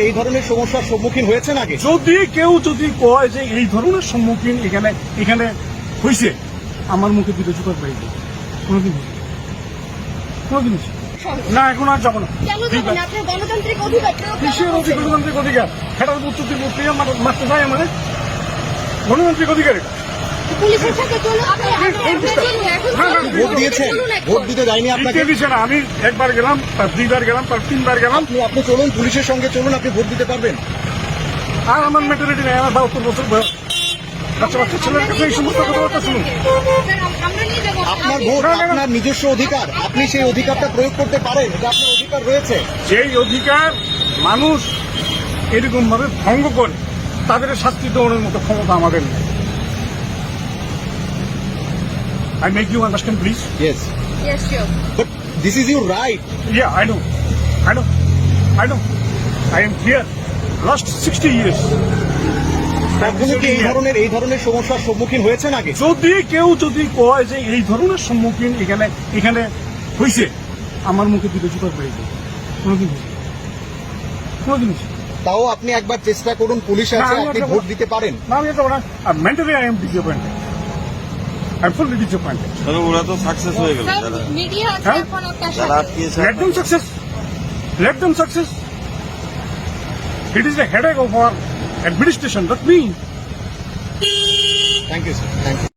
এই ধরনের সমস্যার সম্মুখীন হয়েছেন আগে? যদি কেউ কয় যে এই ধরনের সম্মুখীন এখানে হয়েছে, আমার মুখে দুটো জুতার বাইরে কোনোদিন না, এখন আর যাবো না। গণতান্ত্রিক অধিকার কিসের গণতান্ত্রিক অধিকার? হেটার উত্তর দিব মারতে চাই মানে গণতান্ত্রিক অধিকার এটা। পুলিশের সাথে ভোট দিয়েছেন? ভোট দিতে যায়নি আপনাকে? দিচ্ছে না, আমি একবার গেলাম, তার দুইবার গেলাম, তার তিনবার গেলাম। আপনি চলুন, পুলিশের সঙ্গে চলুন, আপনি ভোট দিতে পারবেন। আর আমার মেন্টালিটি নেই, আমার 72 বছর বয়স। বাচ্চা ছেলের কাছে এই সমস্ত কথাবার্তা শুনুন। আপনার ভোট আপনার নিজস্ব অধিকার, আপনি সেই অধিকারটা প্রয়োগ করতে পারেন, এটা আপনার অধিকার রয়েছে। সেই অধিকার মানুষ এরকম ভাবে ভঙ্গ করে, তাদের শাস্তি দেওয়ার মতো ক্ষমতা আমাদের নেই। I make you understand, please? Yes. Yes, sure. But this is your right. Yeah, I know. I am here last 60 years. কখনো কি এই ধরনের সমস্যার সম্মুখীন হয়েছেন আগে? যদি কেউ কয় যে এই ধরনের সম্মুখীন এখানে হয়েছে, আমার মুখে দুটো জুতার বাইরে কোনোদিন তাও আপনি একবার চেষ্টা করুন, পুলিশ আছে, আপনি ভোট দিতে পারেন। না, আমি এটা না। Mentally I am disappointed. I am fully disappointed. ওরা তো সাকসেস হয়ে গেল। মিডিয়া আছে এখন একটা Let them success. It is the headache of our administration, not me. Thank you, sir. Thank you.